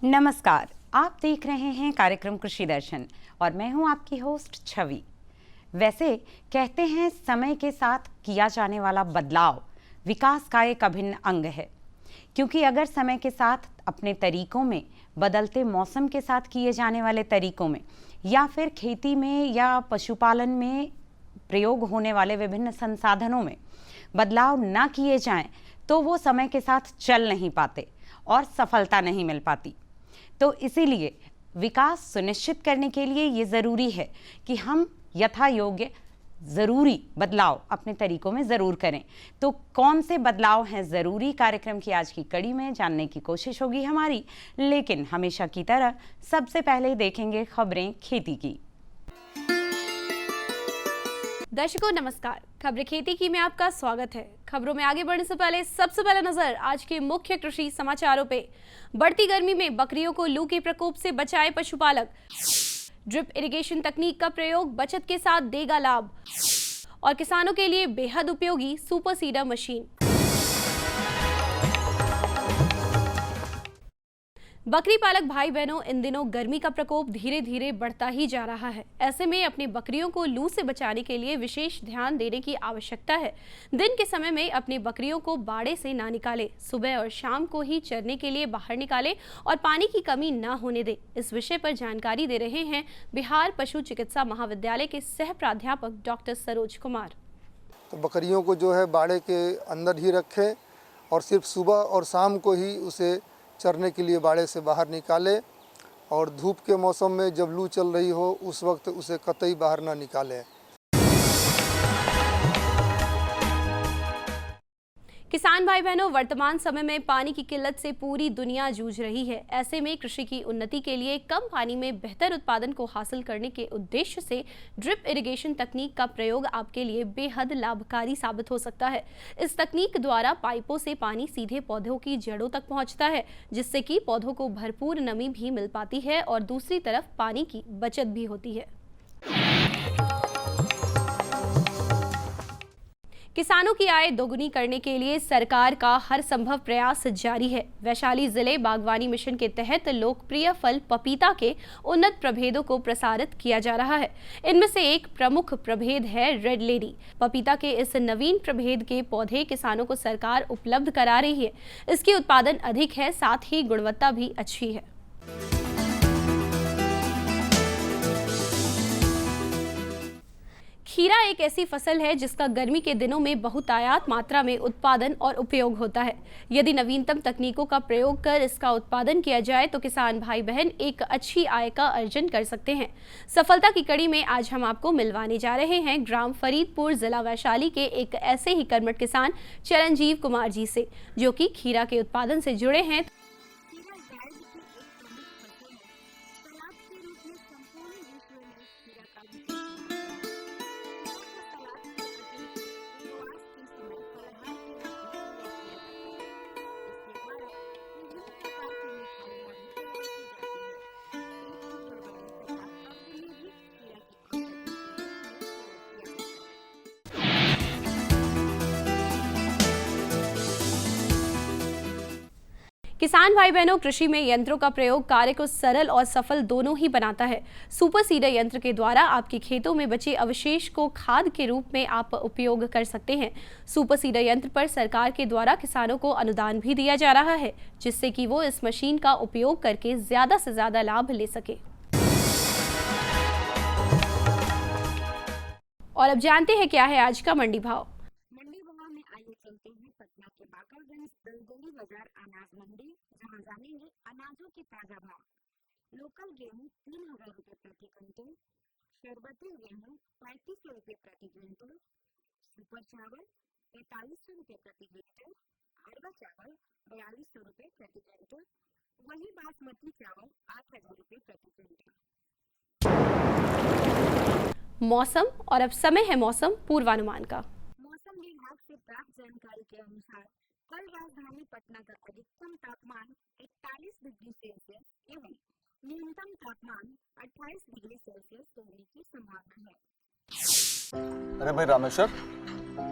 नमस्कार, आप देख रहे हैं कार्यक्रम कृषि दर्शन और मैं हूं आपकी होस्ट छवि। वैसे कहते हैं समय के साथ किया जाने वाला बदलाव विकास का एक अभिन्न अंग है, क्योंकि अगर समय के साथ अपने तरीकों में, बदलते मौसम के साथ किए जाने वाले तरीकों में या फिर खेती में या पशुपालन में प्रयोग होने वाले विभिन्न संसाधनों में बदलाव ना किए जाएं तो वो समय के साथ चल नहीं पाते और सफलता नहीं मिल पाती। तो इसीलिए विकास सुनिश्चित करने के लिए ये ज़रूरी है कि हम यथा योग्य ज़रूरी बदलाव अपने तरीकों में ज़रूर करें। तो कौन से बदलाव हैं ज़रूरी, कार्यक्रम की आज की कड़ी में जानने की कोशिश होगी हमारी, लेकिन हमेशा की तरह सबसे पहले देखेंगे खबरें खेती की। दर्शकों नमस्कार, खबरें खेती की में आपका स्वागत है। खबरों में आगे बढ़ने से पहले सबसे पहले नजर आज के मुख्य कृषि समाचारों पे। बढ़ती गर्मी में बकरियों को लू के प्रकोप से बचाए पशुपालक। ड्रिप इरिगेशन तकनीक का प्रयोग बचत के साथ देगा लाभ और किसानों के लिए बेहद उपयोगी सुपर सीडर मशीन। बकरी पालक भाई बहनों, इन दिनों गर्मी का प्रकोप धीरे धीरे बढ़ता ही जा रहा है। ऐसे में अपनी बकरियों को लू से बचाने के लिए विशेष ध्यान देने की आवश्यकता है। दिन के समय में अपनी बकरियों को बाड़े से ना निकालें, सुबह और शाम को ही चरने के लिए बाहर निकालें और पानी की कमी ना होने दें। इस विषय पर जानकारी दे रहे हैं बिहार पशु चिकित्सा महाविद्यालय के सह प्राध्यापक डॉक्टर सरोज कुमार। तो बकरियों को जो है बाड़े के अंदर ही रखें और सिर्फ सुबह और शाम को ही उसे चरने के लिए बाड़े से बाहर निकालें और धूप के मौसम में जब लू चल रही हो उस वक्त उसे कतई बाहर ना निकालें। किसान भाई बहनों, वर्तमान समय में पानी की किल्लत से पूरी दुनिया जूझ रही है। ऐसे में कृषि की उन्नति के लिए कम पानी में बेहतर उत्पादन को हासिल करने के उद्देश्य से ड्रिप इरिगेशन तकनीक का प्रयोग आपके लिए बेहद लाभकारी साबित हो सकता है। इस तकनीक द्वारा पाइपों से पानी सीधे पौधों की जड़ों तक पहुंचता है, जिससे कि पौधों को भरपूर नमी भी मिल पाती है और दूसरी तरफ पानी की बचत भी होती है। किसानों की आय दोगुनी करने के लिए सरकार का हर संभव प्रयास जारी है। वैशाली जिले बागवानी मिशन के तहत लोकप्रिय फल पपीता के उन्नत प्रभेदों को प्रसारित किया जा रहा है। इनमें से एक प्रमुख प्रभेद है रेड लेडी। पपीता के इस नवीन प्रभेद के पौधे किसानों को सरकार उपलब्ध करा रही है। इसकी उत्पादन अधिक है, साथ ही गुणवत्ता भी अच्छी है। खीरा एक ऐसी फसल है जिसका गर्मी के दिनों में बहुतायत मात्रा में उत्पादन और उपयोग होता है। यदि नवीनतम तकनीकों का प्रयोग कर इसका उत्पादन किया जाए तो किसान भाई बहन एक अच्छी आय का अर्जन कर सकते हैं। सफलता की कड़ी में आज हम आपको मिलवाने जा रहे हैं ग्राम फरीदपुर, जिला वैशाली के एक ऐसे ही कर्मठ किसान चिरंजीव कुमार जी से, जो कि खीरा के उत्पादन से जुड़े हैं। किसान भाई बहनों, कृषि में यंत्रों का प्रयोग कार्य को सरल और सफल दोनों ही बनाता है। सुपर सीडर यंत्र के द्वारा आपके खेतों में बचे अवशेष को खाद के रूप में आप उपयोग कर सकते हैं। सुपर सीडर यंत्र पर सरकार के द्वारा किसानों को अनुदान भी दिया जा रहा है, जिससे कि वो इस मशीन का उपयोग करके ज्यादा से ज्यादा लाभ ले सके। और अब जानते हैं क्या है आज का मंडी भाव। बाजार अनाज मंडी, जहां जानेंगे अनाजों के ताजा भाव। लोकल गेहूं 3000 रुपए प्रति क्विंटल, शरबती गेहूं 3500 रुपए प्रति क्विंटल, सुपर चावल 4500 रुपए प्रति क्विंटल, अरबा चावल 4200 रुपए प्रति क्विंटल, वही बासमती चावल 8000 रुपए प्रति क्विंटल। मौसम, और अब समय है मौसम पूर्वानुमान का। मौसम विभाग से प्राप्त जानकारी के अनुसार कल राजधानी पटना का अधिकतम तापमान 41 डिग्री सेल्सियस एवं न्यूनतम तापमान 28 डिग्री सेल्सियस होने की संभावना है। अरे भाई रामेश्वर,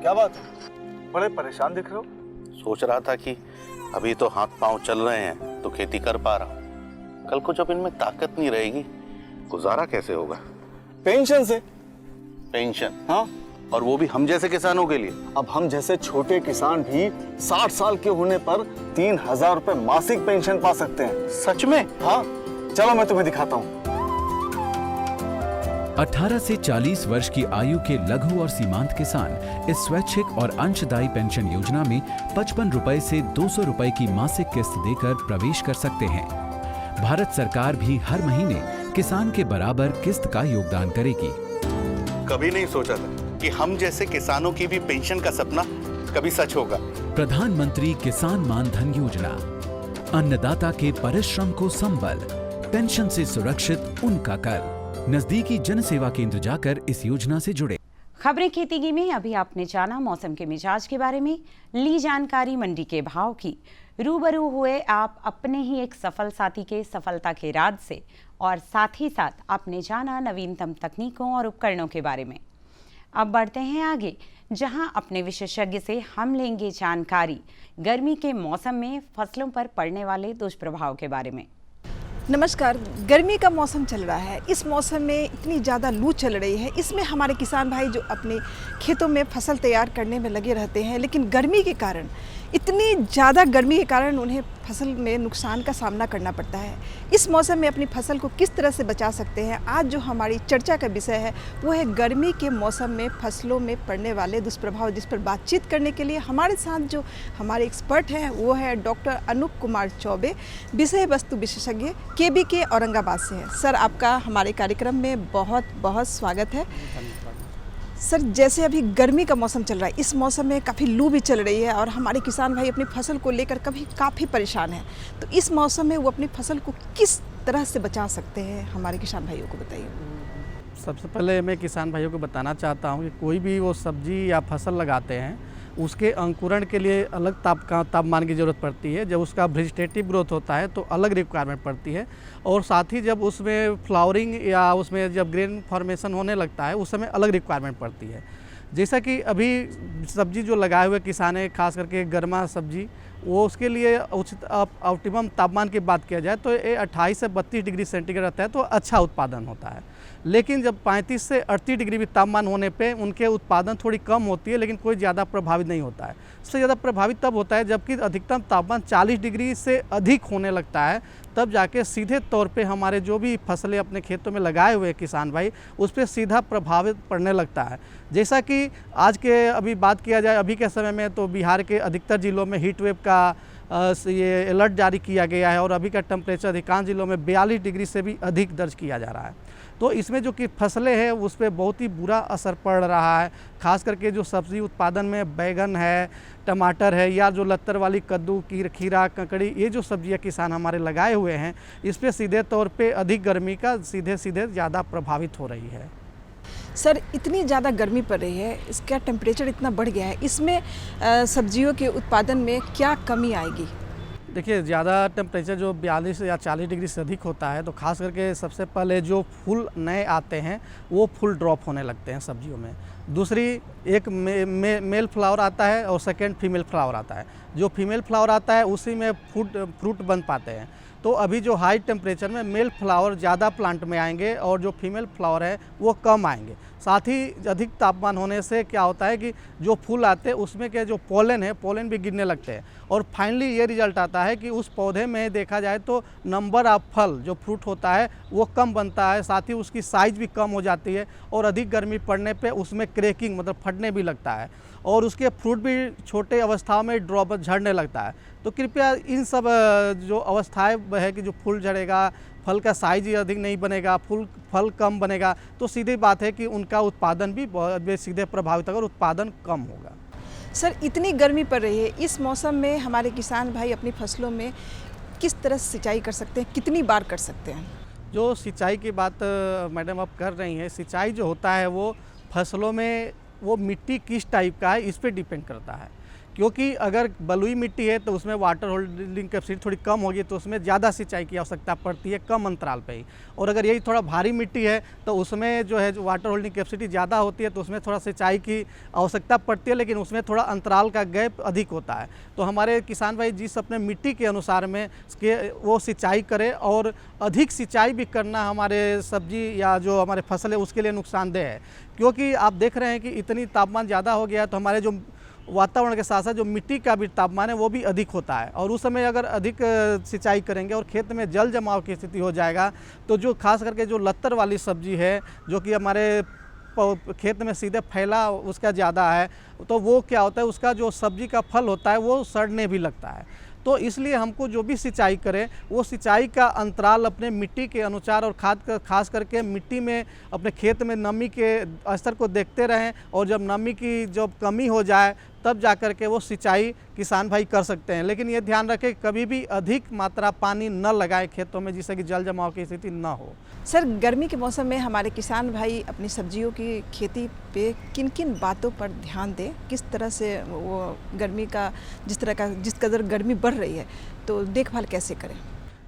क्या बात है, बड़े परेशान दिख रहे हो? सोच रहा था कि अभी तो हाथ पांव चल रहे हैं तो खेती कर पा रहा हूँ, कल को जब इनमें ताकत नहीं रहेगी, गुजारा कैसे होगा? पेंशन से। पेंशन? हाँ, और वो भी हम जैसे किसानों के लिए। अब हम जैसे छोटे किसान भी 60 साल के होने पर 3,000 रुपए मासिक पेंशन पा सकते हैं। सच में? हाँ, चलो मैं तुम्हें दिखाता हूँ। 18 से 40 वर्ष की आयु के लघु और सीमांत किसान इस स्वैच्छिक और अंशदायी पेंशन योजना में 55 रुपए से 200 रुपए की मासिक किस्त देकर प्रवेश कर सकते हैं। भारत सरकार भी हर महीने किसान के बराबर किस्त का योगदान करेगी। कभी नहीं सोचा था कि हम जैसे किसानों की भी पेंशन का सपना कभी सच होगा। प्रधानमंत्री किसान मान धन योजना, अन्नदाता के परिश्रम को संबल, पेंशन से सुरक्षित उनका कर। नजदीकी जन सेवा केंद्र जाकर इस योजना से जुड़े। खबरें खेतीगी में अभी आपने जाना मौसम के मिजाज के बारे में, ली जानकारी मंडी के भाव की। रूबरू हुए आप अपने ही एक सफल साथी के सफलता के राज से, और साथ ही साथ आपने जाना नवीनतम तकनीकों और उपकरणों के बारे में। अब बढ़ते हैं आगे, जहां अपने विशेषज्ञ से हम लेंगे जानकारी गर्मी के मौसम में फसलों पर पड़ने वाले दुष्प्रभाव के बारे में। नमस्कार। गर्मी का मौसम चल रहा है। इस मौसम में इतनी ज़्यादा लू चल रही है, इसमें हमारे किसान भाई जो अपने खेतों में फसल तैयार करने में लगे रहते हैं, लेकिन गर्मी के कारण, इतनी ज़्यादा गर्मी के कारण उन्हें फसल में नुकसान का सामना करना पड़ता है। इस मौसम में अपनी फसल को किस तरह से बचा सकते हैं, आज जो हमारी चर्चा का विषय है वो है गर्मी के मौसम में फसलों में पड़ने वाले दुष्प्रभाव, जिस पर बातचीत करने के लिए हमारे साथ जो हमारे एक्सपर्ट हैं वो है डॉक्टर अनूप कुमार चौबे, विषय वस्तु विशेषज्ञ, केबीके औरंगाबाद से हैं। सर, आपका हमारे कार्यक्रम में बहुत बहुत स्वागत है। सर, जैसे अभी गर्मी का मौसम चल रहा है, इस मौसम में काफ़ी लू भी चल रही है और हमारे किसान भाई अपनी फसल को लेकर काफ़ी परेशान हैं, तो इस मौसम में वो अपनी फसल को किस तरह से बचा सकते हैं, हमारे किसान भाइयों को बताइए। सबसे पहले मैं किसान भाइयों को बताना चाहता हूं कि कोई भी वो सब्जी या फसल लगाते हैं, उसके अंकुरण के लिए अलग तापमान की ज़रूरत पड़ती है। जब उसका वेजिटेटिव ग्रोथ होता है तो अलग रिक्वायरमेंट पड़ती है, और साथ ही जब उसमें फ्लावरिंग या उसमें जब ग्रेन फॉर्मेशन होने लगता है उस समय अलग रिक्वायरमेंट पड़ती है। जैसा कि अभी सब्जी जो लगाए हुए किसान है, खास करके गर्मा सब्जी, वो उसके लिए उचित ऑप्टिमम तापमान की बात किया जाए तो ये 28 से 32 डिग्री सेंटीग्रेड रहता है तो अच्छा उत्पादन होता है। लेकिन जब 35 से 38 डिग्री भी तापमान होने पे उनके उत्पादन थोड़ी कम होती है, लेकिन कोई ज़्यादा प्रभावित नहीं होता है। इससे ज़्यादा प्रभावित तब होता है जबकि अधिकतम तापमान 40 डिग्री से अधिक होने लगता है, तब जाके सीधे तौर पे हमारे जो भी फसलें अपने खेतों में लगाए हुए किसान भाई उस पर सीधा प्रभावित पड़ने लगता है। जैसा कि आज के अभी बात किया जाए, अभी के समय में तो बिहार के अधिकतर जिलों में हीट वेव का ये अलर्ट जारी किया गया है और अभी का टेम्परेचर अधिकांश जिलों में 42 डिग्री से भी अधिक दर्ज किया जा रहा है। तो इसमें जो कि फसलें हैं उस पर बहुत ही बुरा असर पड़ रहा है। खास करके जो सब्ज़ी उत्पादन में बैगन है, टमाटर है, या जो लत्तर वाली कद्दू, खीरा, ककड़ी, ये जो सब्जियां किसान हमारे लगाए हुए हैं, इस पर सीधे तौर पे अधिक गर्मी का सीधे ज़्यादा प्रभावित हो रही है। सर, इतनी ज़्यादा गर्मी पड़ रही है, इसका टेम्परेचर इतना बढ़ गया है, इसमें सब्जियों के उत्पादन में क्या कमी आएगी? देखिए, ज़्यादा टेम्परेचर जो 42 या 40 डिग्री से अधिक होता है तो खास करके सबसे पहले जो फूल नए आते हैं वो फूल ड्रॉप होने लगते हैं सब्जियों में। दूसरी, एक मेल फ्लावर आता है और सेकेंड फीमेल फ्लावर आता है। जो फीमेल फ्लावर आता है उसी में फ्रूट बन पाते हैं। तो अभी जो हाई टेम्परेचर में मेल फ्लावर ज़्यादा प्लांट में आएंगे और जो फीमेल फ्लावर है वो कम आएंगे। साथ ही अधिक तापमान होने से क्या होता है कि जो फूल आते हैं उसमें के जो पोलन है, पोलन भी गिरने लगते हैं, और फाइनली ये रिजल्ट आता है कि उस पौधे में देखा जाए तो नंबर ऑफ फल जो फ्रूट होता है वो कम बनता है, साथ ही उसकी साइज़ भी कम हो जाती है, और अधिक गर्मी पड़ने पे उसमें क्रैकिंग मतलब फटने भी लगता है, और उसके फ्रूट भी छोटे अवस्थाओं में ड्रॉप झड़ने लगता है। तो कृपया इन सब जो अवस्थाएं है कि जो फूल झड़ेगा, फल का साइज अधिक नहीं बनेगा, फल कम बनेगा, तो सीधी बात है कि उनका उत्पादन भी सीधे प्रभावित होगा और उत्पादन कम होगा। सर, इतनी गर्मी पड़ रही है, इस मौसम में हमारे किसान भाई अपनी फसलों में किस तरह सिंचाई कर सकते हैं, कितनी बार कर सकते हैं? जो सिंचाई की बात मैडम आप कर रही हैं, सिंचाई जो होता है वो फसलों में वो मिट्टी किस टाइप का है इस पर डिपेंड करता है। क्योंकि अगर बलुई मिट्टी है तो उसमें वाटर होल्डिंग कैपेसिटी थोड़ी कम होगी, तो उसमें ज़्यादा सिंचाई की आवश्यकता पड़ती है कम अंतराल पे ही। और अगर यही थोड़ा भारी मिट्टी है तो उसमें जो है जो वाटर होल्डिंग कैपेसिटी ज़्यादा होती है, तो उसमें थोड़ा सिंचाई की आवश्यकता पड़ती है, लेकिन उसमें थोड़ा अंतराल का गैप अधिक होता है। तो हमारे किसान भाई जिस अपने मिट्टी के अनुसार में वो सिंचाई करें, और अधिक सिंचाई भी करना हमारे सब्जी या जो हमारे फसल है उसके लिए नुकसानदेह है। क्योंकि आप देख रहे हैं कि इतनी तापमान ज़्यादा हो गया, तो हमारे जो वातावरण के साथ साथ जो मिट्टी का भी तापमान है वो भी अधिक होता है, और उस समय अगर अधिक सिंचाई करेंगे और खेत में जल जमाव की स्थिति हो जाएगा, तो जो खास करके जो लत्तर वाली सब्जी है जो कि हमारे खेत में सीधे फैला उसका ज़्यादा है, तो वो क्या होता है, उसका जो सब्जी का फल होता है वो सड़ने भी लगता है। तो इसलिए हमको जो भी सिंचाई करें वो सिंचाई का अंतराल अपने मिट्टी के अनुसार, और खास करके मिट्टी में अपने खेत में नमी के स्तर को देखते रहें, और जब नमी की जब कमी हो जाए तब जा कर के वो सिंचाई किसान भाई कर सकते हैं। लेकिन ये ध्यान रखें कभी भी अधिक मात्रा पानी न लगाएं खेतों में, जिससे कि जल जमाव की स्थिति न हो। सर, गर्मी के मौसम में हमारे किसान भाई अपनी सब्जियों की खेती पे किन किन बातों पर ध्यान दें, किस तरह से वो गर्मी का जिस कदर गर्मी बढ़ रही है तो देखभाल कैसे करें?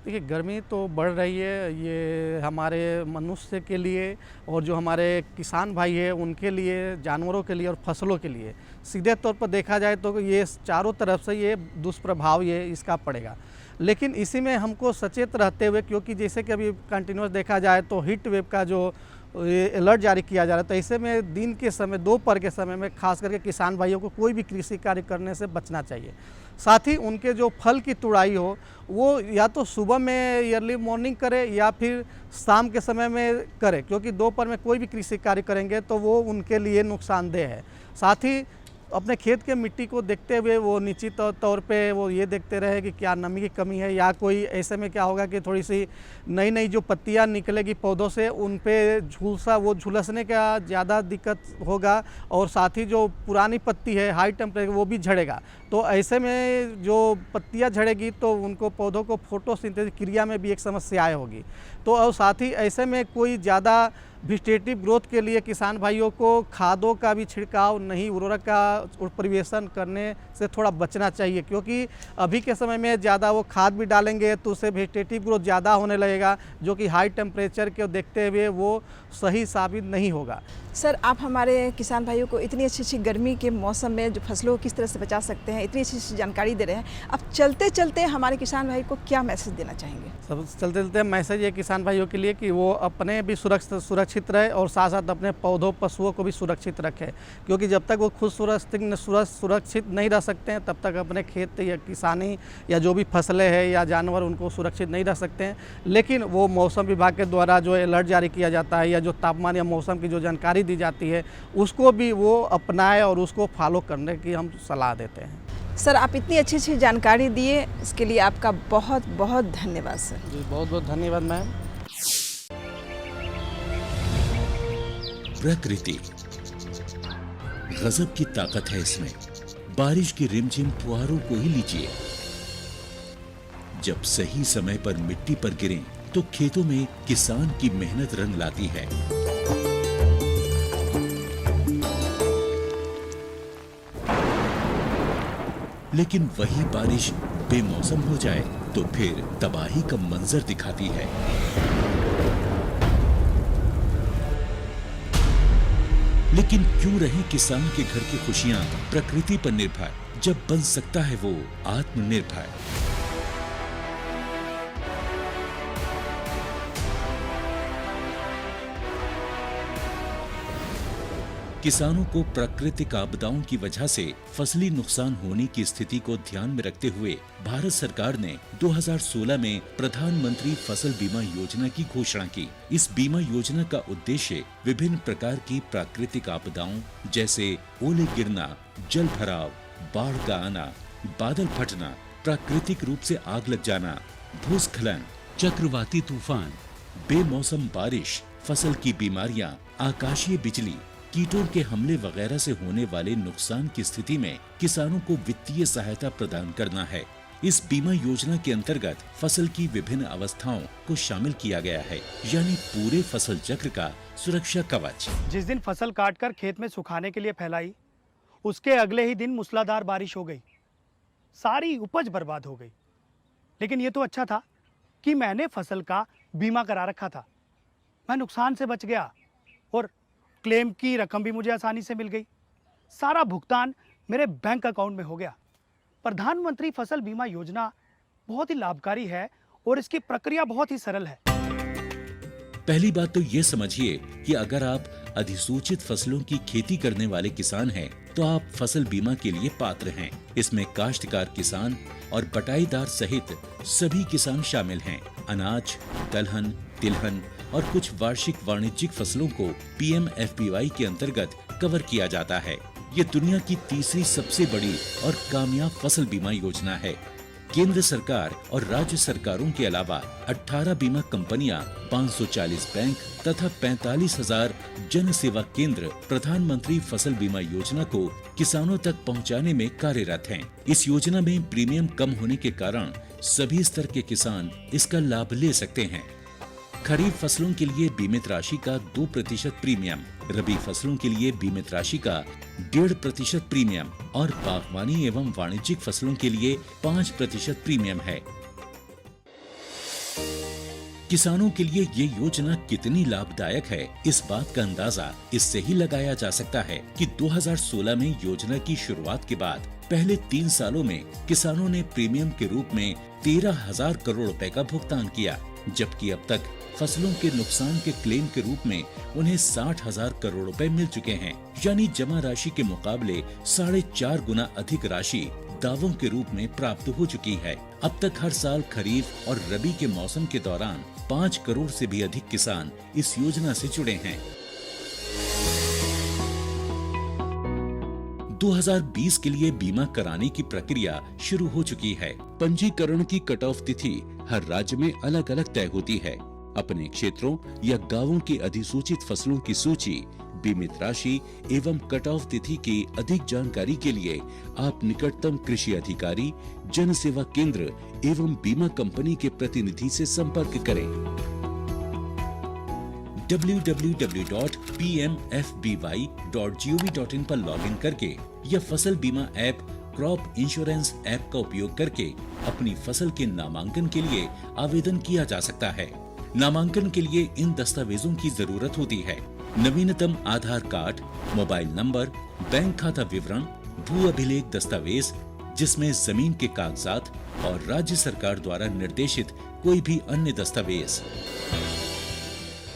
देखिए, गर्मी तो बढ़ रही है, ये हमारे मनुष्य के लिए और जो हमारे किसान भाई है उनके लिए, जानवरों के लिए और फसलों के लिए सीधे तौर पर देखा जाए तो ये चारों तरफ से ये दुष्प्रभाव ये इसका पड़ेगा। लेकिन इसी में हमको सचेत रहते हुए, क्योंकि जैसे कि अभी कंटिन्यूस देखा जाए तो हीट वेव का जो अलर्ट जारी किया जा रहा है, तो ऐसे में दिन के समय, दोपहर के समय में खास करके किसान भाइयों को कोई भी कृषि कार्य करने से बचना चाहिए। साथ ही उनके जो फल की तुड़ाई हो वो या तो सुबह में अर्ली मॉर्निंग करें या फिर शाम के समय में करें, क्योंकि दोपहर में कोई भी कृषि कार्य करेंगे तो वो उनके लिए नुकसानदेह है। साथ ही अपने खेत के मिट्टी को देखते हुए वो निश्चित तौर पे वो ये देखते रहे कि क्या नमी की कमी है, या कोई ऐसे में क्या होगा कि थोड़ी सी नई नई जो पत्तियां निकलेगी पौधों से उन पे झुलसने का ज़्यादा दिक्कत होगा, और साथ ही जो पुरानी पत्ती है हाई टेम्परेचर वो भी झड़ेगा। तो ऐसे में जो पत्तियां झड़ेगी तो उनको पौधों को फोटोसिंथेसिस क्रिया में भी एक समस्या होगी। तो और साथ ही ऐसे में कोई ज़्यादा वेजिटेटिव ग्रोथ के लिए किसान भाइयों को खादों का भी छिड़काव नहीं, उर्वरक का परिवेशन करने से थोड़ा बचना चाहिए, क्योंकि अभी के समय में ज़्यादा वो खाद भी डालेंगे तो उससे वेजिटेटिव ग्रोथ ज़्यादा होने लगेगा, जो कि हाई टेम्परेचर को देखते हुए वो सही साबित नहीं होगा। सर, आप हमारे किसान भाइयों को इतनी अच्छी गर्मी के मौसम में जो फसलों को किस तरह से बचा सकते हैं, इतनी अच्छी जानकारी दे रहे हैं। अब चलते चलते हमारे किसान भाई को क्या मैसेज देना चाहेंगे? सब चलते चलते मैसेज ये किसान भाइयों के लिए कि वो अपने भी सुरक्षित रहे और साथ साथ अपने पौधों पशुओं को भी सुरक्षित रखें, क्योंकि जब तक वो खुद सुरक्षित नहीं रह सकते हैं तब तक अपने खेत या किसानी या जो भी फसलें हैं या जानवर उनको सुरक्षित नहीं रह सकते हैं। लेकिन वो मौसम विभाग के द्वारा जो अलर्ट जारी किया जाता है या जो तापमान या मौसम की जो जानकारी दी जाती है उसको भी वो अपनाए और उसको फॉलो करने की हम सलाह देते हैं। सर, आप इतनी अच्छी जानकारी दिए, इसके लिए आपका बहुत बहुत धन्यवाद सर। जी, बहुत बहुत धन्यवाद मैम। प्रकृति गजब की ताकत है इसमें। बारिश की रिमझिम फुहारों को ही लीजिए, जब सही समय पर मिट्टी पर गिरें तो खेतों में किसान की मेहनत रंग लाती है। लेकिन वही बारिश बेमौसम हो जाए तो फिर तबाही का मंजर दिखाती है। लेकिन क्यों रहे किसान के घर की खुशियां प्रकृति पर निर्भर, जब बन सकता है वो आत्मनिर्भर। किसानों को प्राकृतिक आपदाओं की वजह से फसली नुकसान होने की स्थिति को ध्यान में रखते हुए भारत सरकार ने 2016 में प्रधानमंत्री फसल बीमा योजना की घोषणा की। इस बीमा योजना का उद्देश्य विभिन्न प्रकार की प्राकृतिक आपदाओं जैसे ओले गिरना, जल भराव, बाढ़ का आना, बादल फटना, प्राकृतिक रूप से आग लग जाना, भूस्खलन, चक्रवाती तूफान, बेमौसम बारिश, फसल की बीमारियां, आकाशीय बिजली, कीटों के हमले वगैरह से होने वाले नुकसान की स्थिति में किसानों को वित्तीय सहायता प्रदान करना है। इस बीमा योजना के अंतर्गत फसल की विभिन्न अवस्थाओं को शामिल किया गया है, यानी पूरे फसल चक्र का सुरक्षा कवच। जिस दिन फसल काटकर खेत में सुखाने के लिए फैलाई उसके अगले ही दिन मूसलाधार बारिश हो गई, सारी उपज बर्बाद हो गई। लेकिन ये तो अच्छा था कि मैंने फसल का बीमा करा रखा था, मैं नुकसान से बच गया और क्लेम की रकम भी मुझे आसानी से मिल गई। सारा भुगतान मेरे बैंक अकाउंट में हो गया। प्रधानमंत्री फसल बीमा योजना बहुत ही लाभकारी है और इसकी प्रक्रिया बहुत ही सरल है। पहली बात तो ये समझिए कि अगर आप अधिसूचित फसलों की खेती करने वाले किसान हैं, तो आप फसल बीमा के लिए पात्र हैं। इसमें काश्तकार किसान और बटाईदार सहित सभी किसान शामिल हैं। अनाज, दलहन, तिलहन और कुछ वार्षिक वाणिज्यिक फसलों को PMFBY के अंतर्गत कवर किया जाता है। ये दुनिया की तीसरी सबसे बड़ी और कामयाब फसल बीमा योजना है। केंद्र सरकार और राज्य सरकारों के अलावा 18 बीमा कंपनियां, 540 बैंक तथा 45,000 जन सेवा केंद्र प्रधानमंत्री फसल बीमा योजना को किसानों तक पहुंचाने में कार्यरत हैं। इस योजना में प्रीमियम कम होने के कारण सभी स्तर के किसान इसका लाभ ले सकते हैं। खरीफ फसलों के लिए बीमित राशि का 2% प्रीमियम, रबी फसलों के लिए बीमित राशि का 1.5% प्रीमियम और बागवानी एवं वाणिज्यिक फसलों के लिए 5% प्रीमियम है। किसानों के लिए ये योजना कितनी लाभदायक है, इस बात का अंदाजा इससे ही लगाया जा सकता है कि 2016 में योजना की शुरुआत के बाद पहले 3 सालों में किसानों ने प्रीमियम के रूप में 13,000 करोड़ रुपए का भुगतान किया, जबकि अब तक फसलों के नुकसान के क्लेम के रूप में उन्हें 60,000 करोड़ रुपए मिल चुके हैं। यानी जमा राशि के मुकाबले 4.5 गुना अधिक राशि दावों के रूप में प्राप्त हो चुकी है। अब तक हर साल खरीफ और रबी के मौसम के दौरान 5 करोड़ से भी अधिक किसान इस योजना से जुड़े हैं। 2020 के लिए बीमा कराने की प्रक्रिया शुरू हो चुकी है। पंजीकरण की कट ऑफ तिथि हर राज्य में अलग अलग तय होती है। अपने क्षेत्रों या गांवों की अधिसूचित फसलों की सूची, बीमित राशि एवं कट ऑफ तिथि की अधिक जानकारी के लिए आप निकटतम कृषि अधिकारी, जन सेवा केंद्र एवं बीमा कंपनी के प्रतिनिधि से संपर्क करें। www.pmfby.gov.in पर लॉगिन करके या फसल बीमा ऐप क्रॉप इंश्योरेंस ऐप का उपयोग करके अपनी फसल के नामांकन के लिए आवेदन किया जा सकता है। नामांकन के लिए इन दस्तावेजों की जरूरत होती है: नवीनतम आधार कार्ड, मोबाइल नंबर, बैंक खाता विवरण, भू अभिलेख दस्तावेज जिसमें जमीन के कागजात और राज्य सरकार द्वारा निर्देशित कोई भी अन्य दस्तावेज।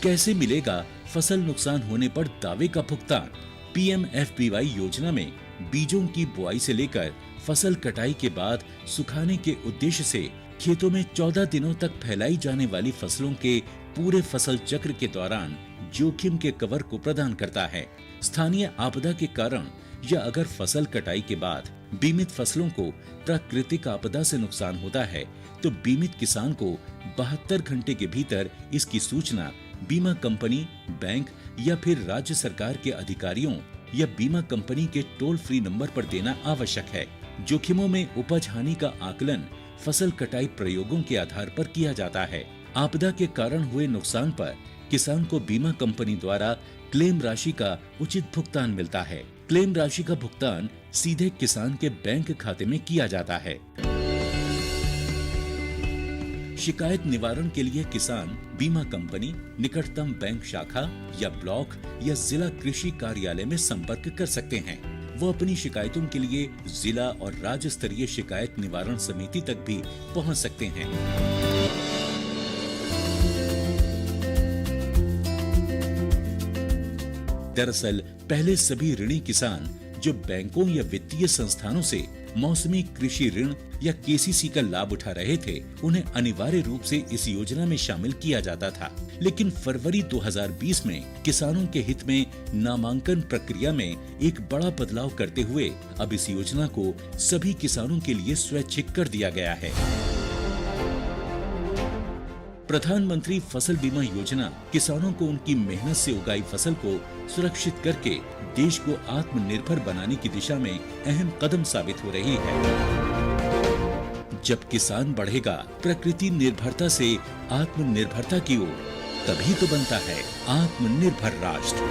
कैसे मिलेगा फसल नुकसान होने पर दावे का भुगतान? PMFBY योजना में बीजों की बुआई से लेकर फसल कटाई के बाद सुखाने के उद्देश्य से खेतों में 14 दिनों तक फैलाई जाने वाली फसलों के पूरे फसल चक्र के दौरान जोखिम के कवर को प्रदान करता है। स्थानीय आपदा के कारण या अगर फसल कटाई के बाद बीमित फसलों को प्राकृतिक आपदा से नुकसान होता है, तो बीमित किसान को 72 घंटे के भीतर इसकी सूचना बीमा कंपनी, बैंक या फिर राज्य सरकार के अधिकारियों या बीमा कंपनी के टोल फ्री नंबर पर देना आवश्यक है। जोखिमों में उपज हानि का आकलन फसल कटाई प्रयोगों के आधार पर किया जाता है। आपदा के कारण हुए नुकसान पर किसान को बीमा कंपनी द्वारा क्लेम राशि का उचित भुगतान मिलता है। क्लेम राशि का भुगतान सीधे किसान के बैंक खाते में किया जाता है। शिकायत निवारण के लिए किसान बीमा कंपनी, निकटतम बैंक शाखा या ब्लॉक या जिला कृषि कार्यालय में संपर्क कर सकते हैं। वो अपनी शिकायतों के लिए जिला और राज्य स्तरीय शिकायत निवारण समिति तक भी पहुंच सकते हैं। दरअसल पहले सभी ऋणी किसान जो बैंकों या वित्तीय संस्थानों से मौसमी कृषि ऋण या KCC का लाभ उठा रहे थे, उन्हें अनिवार्य रूप से इस योजना में शामिल किया जाता था। लेकिन फरवरी 2020 में किसानों के हित में नामांकन प्रक्रिया में एक बड़ा बदलाव करते हुए अब इस योजना को सभी किसानों के लिए स्वैच्छिक कर दिया गया है। प्रधानमंत्री फसल बीमा योजना किसानों को उनकी मेहनत से उगाई फसल को सुरक्षित करके देश को आत्मनिर्भर बनाने की दिशा में अहम कदम साबित हो रही है। जब किसान बढ़ेगा प्रकृति निर्भरता से आत्मनिर्भरता की ओर, तभी तो बनता है आत्मनिर्भर राष्ट्र।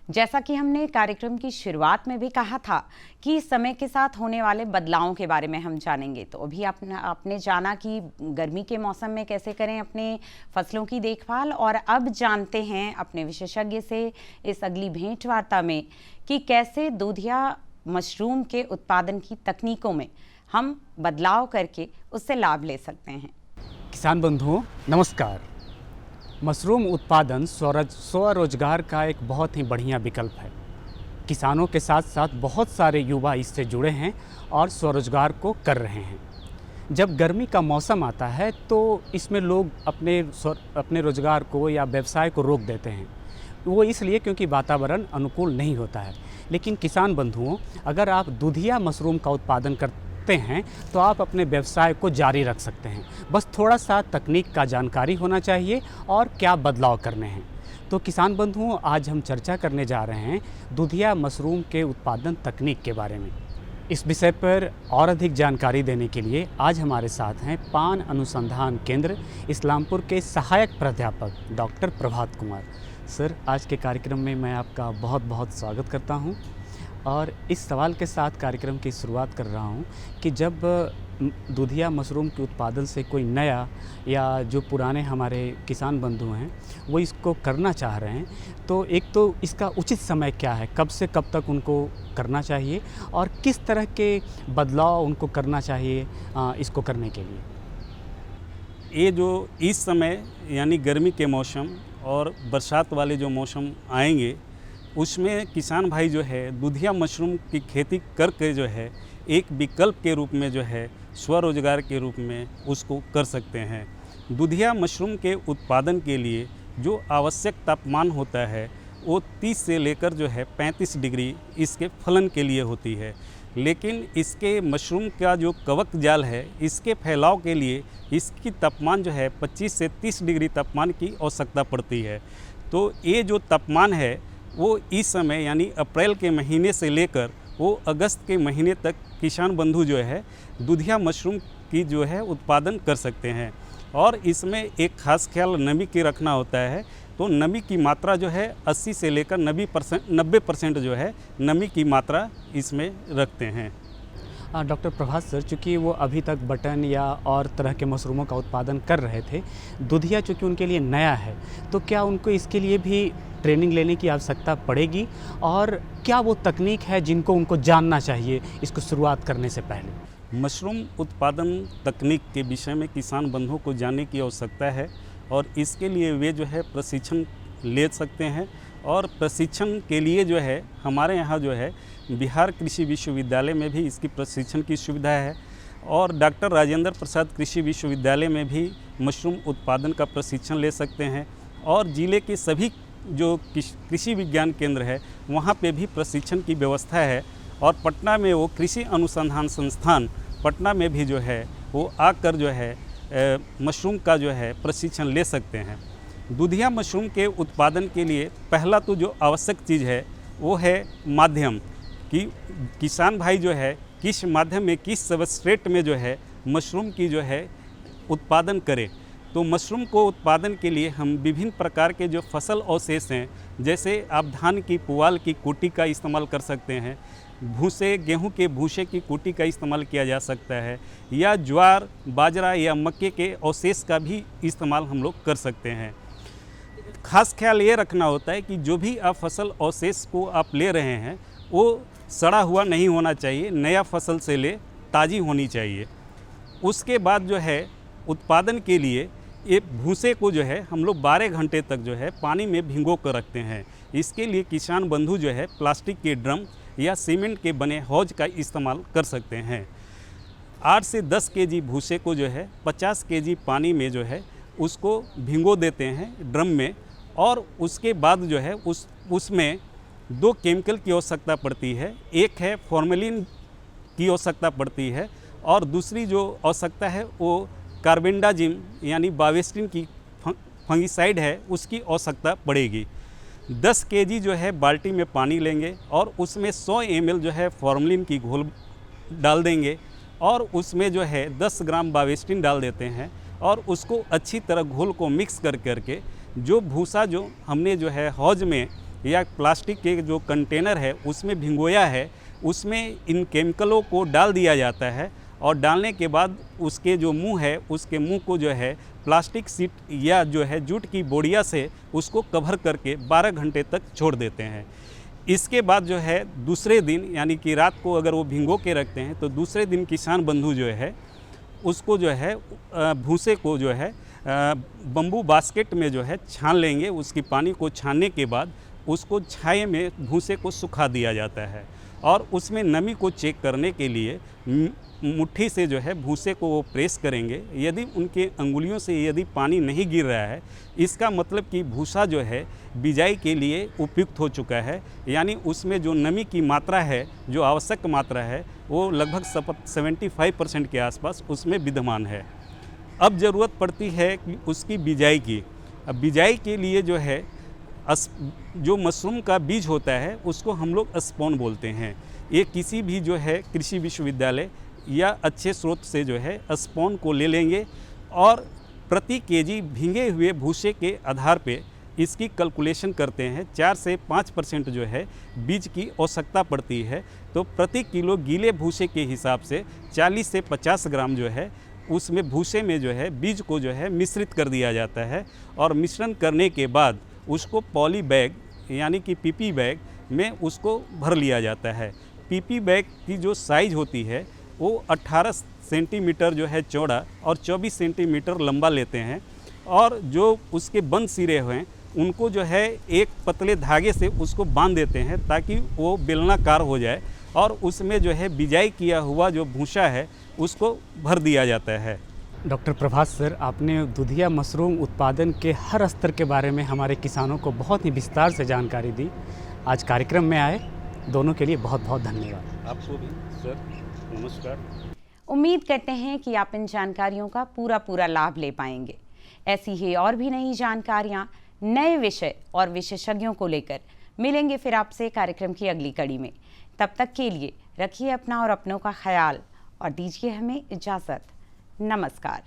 जैसा कि हमने कार्यक्रम की शुरुआत में भी कहा था कि समय के साथ होने वाले बदलावों के बारे में हम जानेंगे, तो अभी आपने जाना कि गर्मी के मौसम में कैसे करें अपने फसलों की देखभाल, और अब जानते हैं अपने विशेषज्ञ से इस अगली भेंट वार्ता में कि कैसे दूधिया मशरूम के उत्पादन की तकनीकों में हम बदलाव करके उससे लाभ ले सकते हैं। किसान बंधुओं नमस्कार। मशरूम उत्पादन स्वरोजगार का एक बहुत ही बढ़िया विकल्प है। किसानों के साथ साथ बहुत सारे युवा इससे जुड़े हैं और स्वरोजगार को कर रहे हैं। जब गर्मी का मौसम आता है तो इसमें लोग अपने रोजगार को या व्यवसाय को रोक देते हैं। वो इसलिए क्योंकि वातावरण अनुकूल नहीं होता है। लेकिन किसान बंधुओं, अगर आप दूधिया मशरूम का उत्पादन करते हैं तो आप अपने व्यवसाय को जारी रख सकते हैं। बस थोड़ा सा तकनीक का जानकारी होना चाहिए और क्या बदलाव करने हैं। तो किसान बंधुओं, आज हम चर्चा करने जा रहे हैं दूधिया मशरूम के उत्पादन तकनीक के बारे में। इस विषय पर और अधिक जानकारी देने के लिए आज हमारे साथ हैं पान अनुसंधान केंद्र इस्लामपुर के सहायक प्राध्यापक डॉक्टर प्रभात कुमार। सर, आज के कार्यक्रम में मैं आपका बहुत बहुत स्वागत करता हूं और इस सवाल के साथ कार्यक्रम की शुरुआत कर रहा हूं कि जब दूधिया मशरूम के उत्पादन से कोई नया या जो पुराने हमारे किसान बंधु हैं वो इसको करना चाह रहे हैं, तो एक तो इसका उचित समय क्या है, कब से कब तक उनको करना चाहिए और किस तरह के बदलाव उनको करना चाहिए इसको करने के लिए? ये जो इस समय यानी गर्मी के मौसम और बरसात वाले जो मौसम आएंगे उसमें किसान भाई जो है दूधिया मशरूम की खेती करके जो है एक विकल्प के रूप में जो है स्वरोजगार के रूप में उसको कर सकते हैं। दूधिया मशरूम के उत्पादन के लिए जो आवश्यक तापमान होता है वो 30 से लेकर जो है 35 डिग्री इसके फलन के लिए होती है। लेकिन इसके मशरूम का जो कवक जाल है इसके फैलाव के लिए इसकी तापमान जो है 25 से 30 डिग्री तापमान की आवश्यकता पड़ती है। तो ये जो तापमान है वो इस समय यानी अप्रैल के महीने से लेकर वो अगस्त के महीने तक किसान बंधु जो है दूधिया मशरूम की जो है उत्पादन कर सकते हैं। और इसमें एक खास ख्याल नमी की रखना होता है। तो नमी की मात्रा जो है 80 से लेकर 90% जो है नमी की मात्रा इसमें रखते हैं। डॉक्टर प्रभात सर, चूँकि वो अभी तक बटन या और तरह के मशरूमों का उत्पादन कर रहे थे, दूधिया चूँकि उनके लिए नया है, तो क्या उनको इसके लिए भी ट्रेनिंग लेने की आवश्यकता पड़ेगी और क्या वो तकनीक है जिनको उनको जानना चाहिए इसको शुरुआत करने से पहले? मशरूम उत्पादन तकनीक के विषय में किसान बंधुओं को जानने की आवश्यकता है और इसके लिए वे जो है प्रशिक्षण ले सकते हैं। और प्रशिक्षण के लिए जो है हमारे यहाँ जो है बिहार कृषि विश्वविद्यालय में भी इसकी प्रशिक्षण की सुविधा है और डॉक्टर राजेंद्र प्रसाद कृषि विश्वविद्यालय में भी मशरूम उत्पादन का प्रशिक्षण ले सकते हैं। और ज़िले के सभी जो कृषि विज्ञान केंद्र है वहाँ पे भी प्रशिक्षण की व्यवस्था है। और पटना में वो कृषि अनुसंधान संस्थान पटना में भी जो है वो आकर जो है मशरूम का जो है प्रशिक्षण ले सकते हैं। दूधिया मशरूम के उत्पादन के लिए पहला तो जो आवश्यक चीज़ है वो है माध्यम, कि किसान भाई जो है किस माध्यम में किस सबस्ट्रेट में जो है मशरूम की जो है उत्पादन करे। तो मशरूम को उत्पादन के लिए हम विभिन्न प्रकार के जो फसल अवशेष हैं, जैसे आप धान की पुआल की कुटी का इस्तेमाल कर सकते हैं, भूसे गेहूं के भूसे की कुटी का इस्तेमाल किया जा सकता है, या ज्वार बाजरा या मक्के के अवशेष का भी इस्तेमाल हम लोग कर सकते हैं। खास ख्याल ये रखना होता है कि जो भी आप फसल अवशेष को आप ले रहे हैं वो सड़ा हुआ नहीं होना चाहिए, नया फसल से ले ताज़ी होनी चाहिए। उसके बाद जो है उत्पादन के लिए ये भूसे को जो है हम लोग 12 घंटे तक जो है पानी में भिगो कर रखते हैं। इसके लिए किसान बंधु जो है प्लास्टिक के ड्रम या सीमेंट के बने हौज का इस्तेमाल कर सकते हैं। 8 से 10 केजी भूसे को जो है 50 केजी पानी में जो है उसको भिगो देते हैं ड्रम में। और उसके बाद जो है उसमें 2 केमिकल की आवश्यकता पड़ती है। एक है फॉर्मेलिन की आवश्यकता पड़ती है और दूसरी जो आवश्यकता है वो कार्बेंडाजिम यानी बावेस्टिन की फंगिसाइड है, उसकी आवश्यकता पड़ेगी। 10 केजी जो है बाल्टी में पानी लेंगे और उसमें 100 ml जो है फॉर्मेलिन की घोल डाल देंगे और उसमें जो है 10 ग्राम बावेस्टिन डाल देते हैं और उसको अच्छी तरह घोल को मिक्स कर करके जो भूसा जो हमने जो है हौज में या प्लास्टिक के जो कंटेनर है उसमें भिगोया है, उसमें इन केमिकलों को डाल दिया जाता है और डालने के बाद उसके जो मुंह है उसके मुंह को जो है प्लास्टिक सीट या जो है जूट की बोरिया से उसको कवर करके 12 घंटे तक छोड़ देते हैं। इसके बाद जो है दूसरे दिन यानी कि रात को अगर वो भिगो के रखते हैं तो दूसरे दिन किसान बंधु जो है उसको जो है भूसे को जो है बम्बू बास्केट में जो है छान लेंगे। उसकी पानी को छानने के बाद उसको छाये में भूसे को सुखा दिया जाता है और उसमें नमी को चेक करने के लिए मुट्ठी से जो है भूसे को वो प्रेस करेंगे। यदि उनके अंगुलियों से यदि पानी नहीं गिर रहा है इसका मतलब कि भूसा जो है बिजाई के लिए उपयुक्त हो चुका है, यानी उसमें जो नमी की मात्रा है, जो आवश्यक मात्रा है, वो लगभग 75% के आसपास उसमें विद्यमान है। अब ज़रूरत पड़ती है कि उसकी बिजाई की। अब बिजाई के लिए जो है जो मशरूम का बीज होता है उसको हम लोग स्पॉन बोलते हैं। ये किसी भी जो है कृषि विश्वविद्यालय या अच्छे स्रोत से जो है स्पॉन को ले लेंगे और प्रति केजी भीगे हुए भूसे के आधार पे इसकी कैलकुलेशन करते हैं। 4 से 5% जो है बीज की आवश्यकता पड़ती है, तो प्रति किलो गीले भूसे के हिसाब से 40 से 50 ग्राम जो है उसमें भूसे में जो है बीज को जो है मिश्रित कर दिया जाता है और मिश्रण करने के बाद उसको पॉली बैग यानी कि पीपी बैग में उसको भर लिया जाता है। पीपी बैग की जो साइज़ होती है वो 18 सेंटीमीटर जो है चौड़ा और 24 सेंटीमीटर लंबा लेते हैं और जो उसके बंद सिरे हैं उनको जो है एक पतले धागे से उसको बांध देते हैं ताकि वो बेलनाकार हो जाए और उसमें जो है बिजाई किया हुआ जो भूसा है उसको भर दिया जाता है। डॉक्टर प्रभास सर, आपने दुधिया मशरूम उत्पादन के हर स्तर के बारे में हमारे किसानों को बहुत ही विस्तार से जानकारी दी। आज कार्यक्रम में आए, दोनों के लिए बहुत बहुत धन्यवाद। आपको भी सर नमस्कार। उम्मीद करते हैं कि आप इन जानकारियों का पूरा लाभ ले पाएंगे। ऐसी ही और भी नई जानकारियाँ, नए विषय और विशेषज्ञों को लेकर मिलेंगे फिर आपसे कार्यक्रम की अगली कड़ी में। तब तक के लिए रखिए अपना और अपनों का ख्याल और दीजिए हमें इजाज़त। नमस्कार।